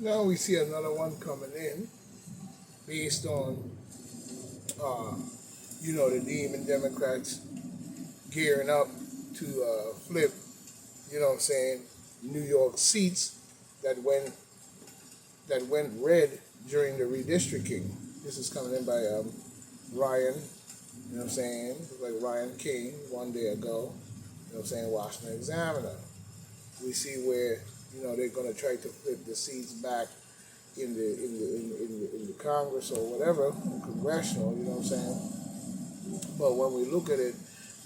Now we see another one coming in based on, uh, the Demon Democrats gearing up to flip, New York seats that went red during the redistricting. This is coming in by Ryan, Looks like Ryan King 1 day ago, Washington Examiner. We see where, they're going to try to flip the seats back in the Congress or whatever, congressional, But when we look at it,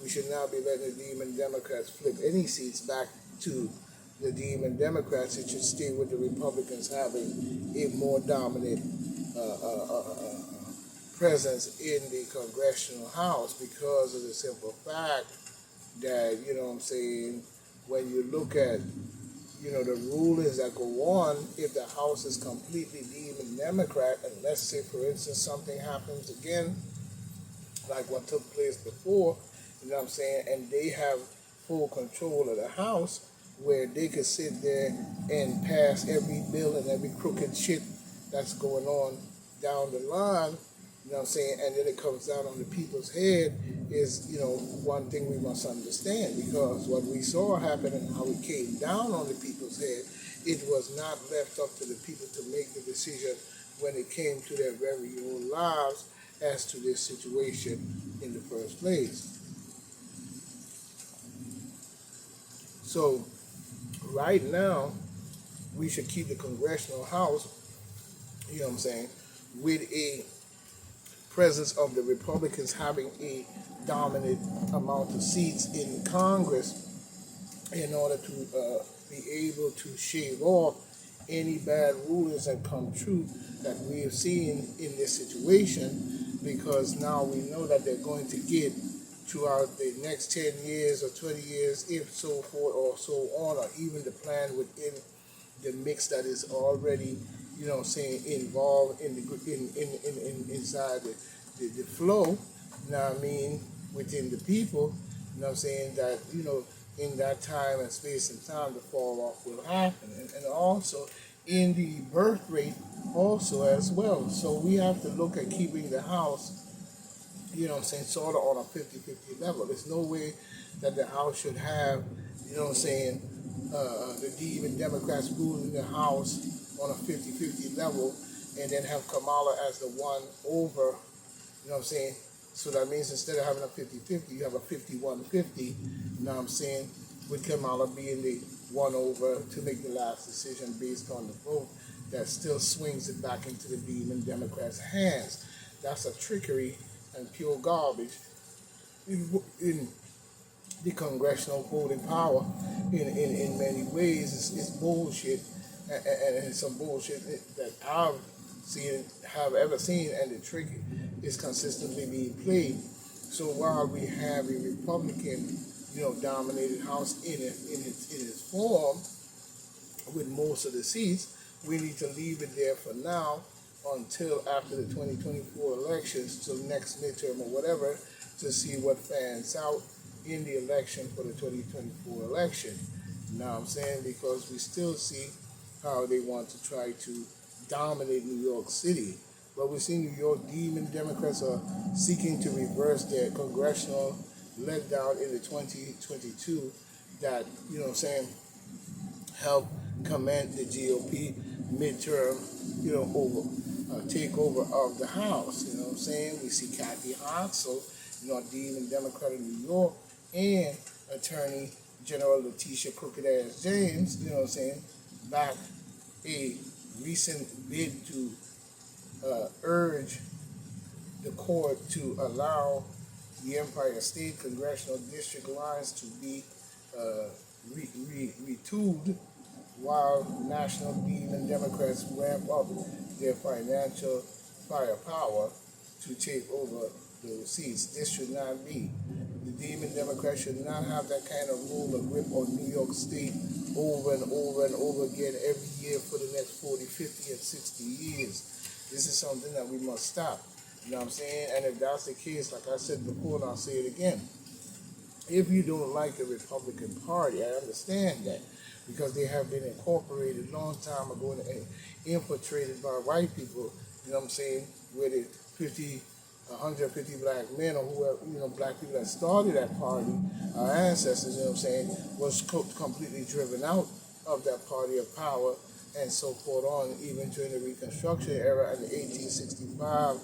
we should not be letting the Demon Democrats flip any seats back to the Demon Democrats. It should stay with the Republicans having a more dominant presence in the Congressional House because of the simple fact that, when you look at, the rulings that go on, if the House is completely Demon Democrat, and let's say, for instance, something happens again, like what took place before, and they have full control of the House, where they could sit there and pass every bill and every crooked shit that's going on down the line, and then it comes down on the people's head is, one thing we must understand, because what we saw happen and how it came down on the people's head, it was not left up to the people to make the decision when it came to their very own lives as to this situation in the first place. So right now, we should keep the Congressional House, with a presence of the Republicans having a dominant amount of seats in Congress in order to be able to shave off any bad rulings that come true that we have seen in this situation, because now we know that they're going to get throughout the next 10 years or 20 years, if so forth or so on, or even the plan within the mix that is already, involved in the inside the flow, within the people, that, in that time and space and time, the fall off will happen. And also in the birth rate also as well. So we have to look at keeping the House, sort of on a 50-50 level. There's no way that the House should have, the Demon Democrats ruling the House on a 50-50 level and then have Kamala as the one over, So that means instead of having a 50-50, you have a 51-50, with Kamala being the one over to make the last decision based on the vote that still swings it back into the Demon Democrats' hands. That's a trickery and pure garbage in the congressional voting power in many ways. It's bullshit, and it's some bullshit that have ever seen, and the trick is consistently being played. So while we have a Republican, dominated House in its form with most of the seats, we need to leave it there for now until after the 2024 elections, till next midterm or whatever, to see what fans out in the election for the 2024 election. Because we still see how they want to try to dominate New York City. But we see New York Demon Democrats are seeking to reverse their congressional letdown in the 2022 that, help command the GOP midterm, takeover of the House. We see Kathy Hochul, a Demon Democrat in New York, and Attorney General Letitia Crooked Ass James, back a recent bid to urge the court to allow the Empire State Congressional District lines to be retooled while National Demon Democrats ramp up their financial firepower to take over those seats. This should not be. The Demon Democrats should not have that kind of rule and grip on New York State over and over and over again every year for the next 40, 50, and 60 years. This is something that we must stop. And if that's the case, like I said before, and I'll say it again, if you don't like the Republican Party, I understand that. because they have been incorporated long time ago and infiltrated by white people, you know what I'm saying, where the 150 black men or whoever, black people that started that party, our ancestors, you know what I'm saying, was completely driven out of that party of power and so forth on, even during the Reconstruction era and the 1865,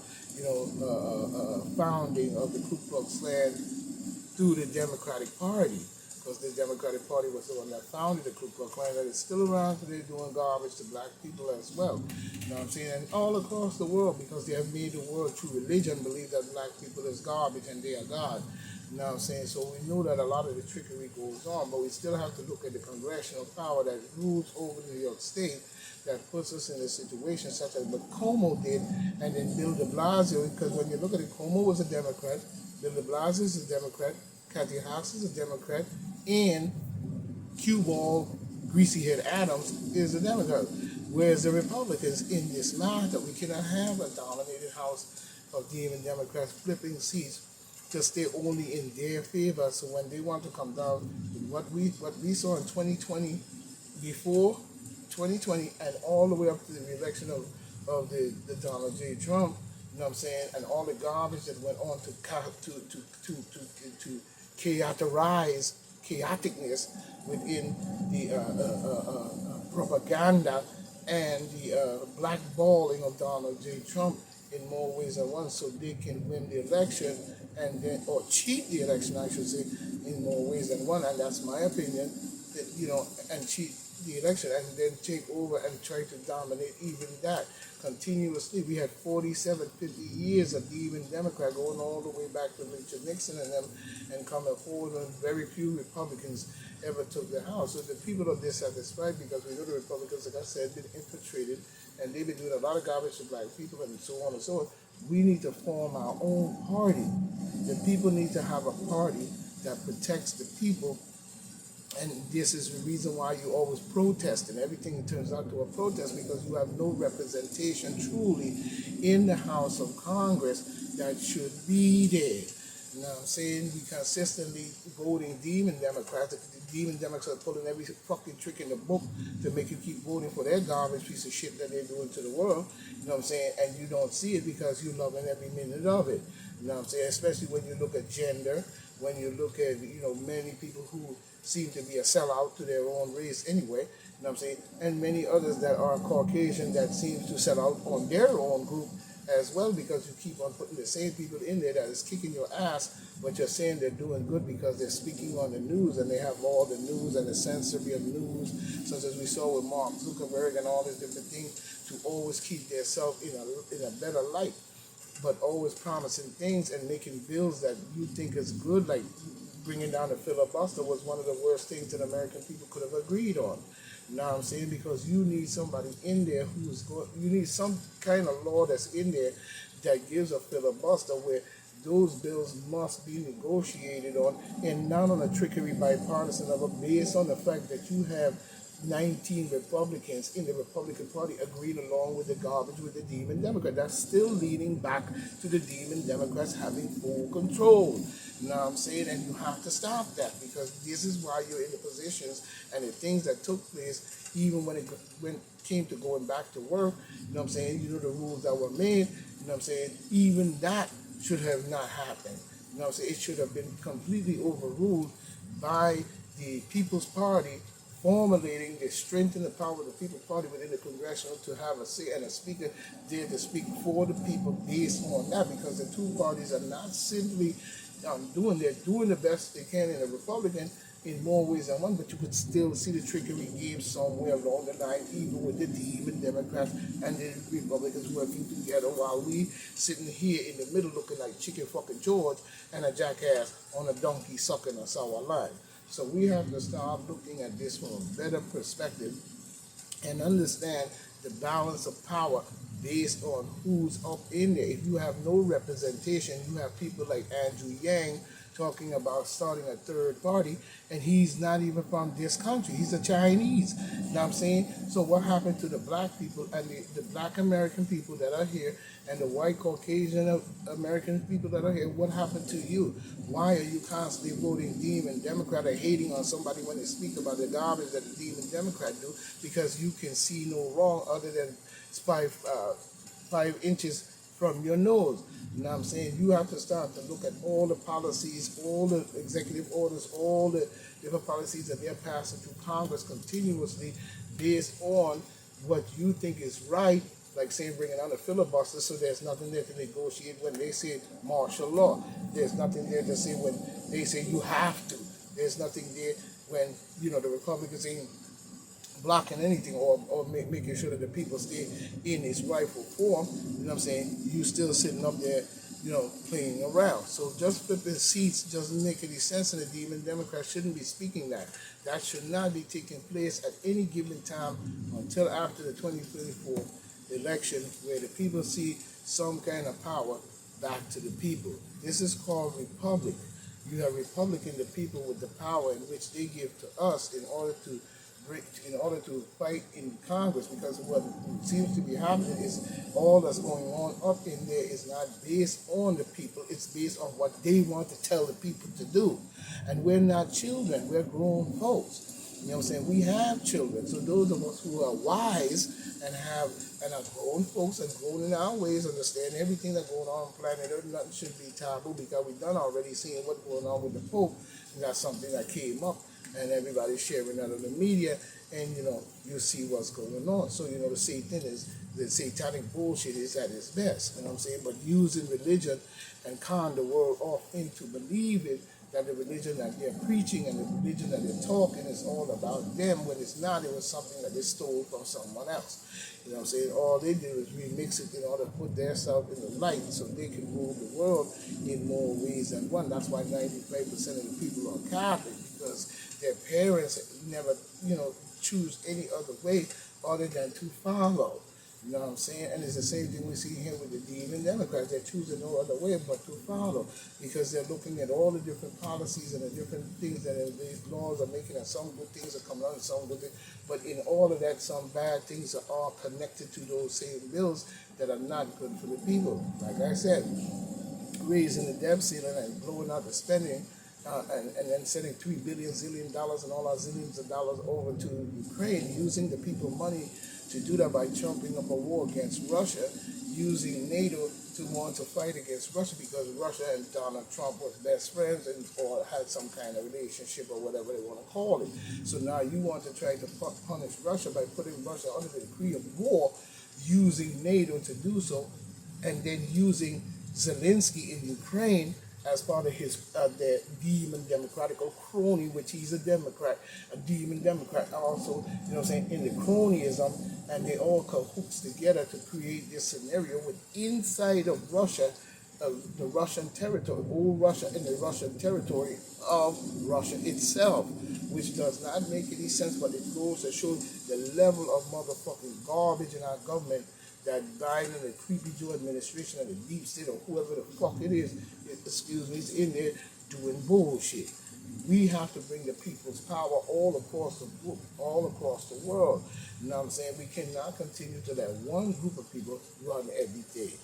founding of the Ku Klux Klan through the Democratic Party, because the Democratic Party was the one that founded the Ku Klux Klan, that is still around today doing garbage to black people as well. You know what I'm saying? And all across the world, because they have made the world through religion believe that black people is garbage and they are God. You know what I'm saying? So we know that a lot of the trickery goes on, but we still have to look at the congressional power that rules over New York State that puts us in a situation such as what Cuomo did, and then Bill de Blasio, because when you look at it, Cuomo was a Democrat, Bill de Blasio is a Democrat, Kathy House is a Democrat, and Cue Ball, Greasy Head Adams is a Democrat. Whereas the Republicans in this matter, we cannot have a dominated House of demon Democrats flipping seats to stay only in their favor. So when they want to come down with what we saw in 2020, before 2020, and all the way up to the election of the Donald J. Trump, you know what I'm saying, and all the garbage that went on to chaoticness within the propaganda and the blackballing of Donald J. Trump in more ways than one, so they can win the election and then, or cheat the election, I should say, in more ways than one, and that's my opinion, that, and cheat the election and then take over and try to dominate even that continuously. We had 47, 50 years of even Democrat going all the way back to Richard Nixon and them, and coming forward, and very few Republicans ever took the House. So the people are dissatisfied because we know the Republicans, like I said, been infiltrated, and they've been doing a lot of garbage to black people and so on and so on. We need to form our own party. The people need to have a party that protects the people. And this is the reason why you always protest, and everything turns out to a protest, because you have no representation truly in the House of Congress that should be there. You know what I'm saying? We consistently voting demon Democrats. The demon Democrats are pulling every fucking trick in the book to make you keep voting for their garbage piece of shit that they're doing to the world. You know what I'm saying? And you don't see it because you're loving every minute of it. You know what I'm saying? Especially when you look at gender, when you look at, many people who seem to be a sellout to their own race anyway, you know what I'm saying? And many others that are Caucasian that seem to sell out on their own group as well, because you keep on putting the same people in there that is kicking your ass, but you're saying they're doing good because they're speaking on the news and they have all the news and the censorship of news, such as we saw with Mark Zuckerberg and all these different things, to always keep themselves in a better light, but always promising things and making bills that you think is good, like bringing down the filibuster was one of the worst things that American people could have agreed on. You know what I'm saying? Because you need somebody in there you need some kind of law that's in there that gives a filibuster where those bills must be negotiated on, and not on a trickery bipartisan level, based on the fact that you have 19 Republicans in the Republican Party agreed along with the garbage with the demon Democrat. That's still leading back to the demon Democrats having full control. You know what I'm saying? And you have to stop that, because this is why you're in the positions and the things that took place, even when it came to going back to work, you know what I'm saying? The rules that were made, you know what I'm saying? Even that should have not happened. You know what I'm saying? It should have been completely overruled by the People's Party, formulating the strength and the power of the People's Party within the congressional to have a say and a speaker there to speak for the people based on that, because the two parties are not simply they're doing the best they can in the Republican in more ways than one, but you could still see the trickery games somewhere along the line, even with the demon Democrats and the Republicans working together, while we sitting here in the middle looking like chicken fucking George and a jackass on a donkey sucking a sour lime. So we have to start looking at this from a better perspective and understand the balance of power based on who's up in there. If you have no representation, you have people like Andrew Yang talking about starting a third party, and he's not even from this country. He's a Chinese. You know what I'm saying? So what happened to the black people and the black American people that are here and the white Caucasian American people that are here? What happened to you? Why are you constantly voting Demon Democrat or hating on somebody when they speak about the garbage that the Demon Democrat do? Because you can see no wrong other than 5 inches from your nose. You know what I'm saying? You have to start to look at all the policies, all the executive orders, all the different policies that they're passing through Congress continuously based on what you think is right, like saying bringing on a filibuster, so there's nothing there to negotiate when they say martial law. There's nothing there to say when they say you have to. There's nothing there when, the Republicans ain't blocking anything or making sure that the people stay in its rightful form. You know what I'm saying? You still sitting up there, playing around. So just flipping seats doesn't make any sense, and the Demon Democrats shouldn't be speaking that. That should not be taking place at any given time until after the 2024 election, where the people see some kind of power back to the people. This is called republic. You have republic in the people with the power in which they give to us in order to fight in Congress, because what seems to be happening is all that's going on up in there is not based on the people, it's based on what they want to tell the people to do. And we're not children, we're grown folks. You know what I'm saying? We have children. So those of us who are wise and are grown folks and grown in our ways, understand everything that's going on planet Earth, nothing should be taboo, because we've done already seeing what's going on with the Pope. And that's something that came up and everybody's sharing that on the media, and you see what's going on. So the satanic bullshit is at its best. You know what I'm saying? But using religion and con the world off into believing that the religion that they're preaching and the religion that they're talking is all about them, when it's not. It was something that they stole from someone else. You know what I'm saying? All they do is remix it in order to put themselves in the light so they can rule the world in more ways than one. That's why 95% of the people are Catholic, because their parents never, choose any other way other than to follow. You know what I'm saying? And it's the same thing we see here with the Demon Democrats. They're choosing no other way but to follow, because they're looking at all the different policies and the different things that these laws are making, and some good things are coming out and some good things. But in all of that, some bad things are all connected to those same bills that are not good for the people. Like I said, raising the debt ceiling and blowing out the spending, and then sending $3 zillion and all our zillions of dollars over to Ukraine, using the people's money to do that by trumping up a war against Russia, using NATO to want to fight against Russia because Russia and Donald Trump was best friends or had some kind of relationship or whatever they want to call it. So now you want to try to punish Russia by putting Russia under the decree of war, using NATO to do so, and then using Zelensky in Ukraine as part of his the Demon Democratical crony, which he's a Democrat, a Demon Democrat also, in the cronyism, and they all cahoots together to create this scenario with inside of Russia, the Russian territory, old Russia, and the Russian territory of Russia itself, which does not make any sense, but it goes to show the level of motherfucking garbage in our government that Biden and the creepy Joe administration and the deep state or whoever the fuck it is in there doing bullshit. We have to bring the people's power all across the world. You know what I'm saying? We cannot continue to let one group of people run everything.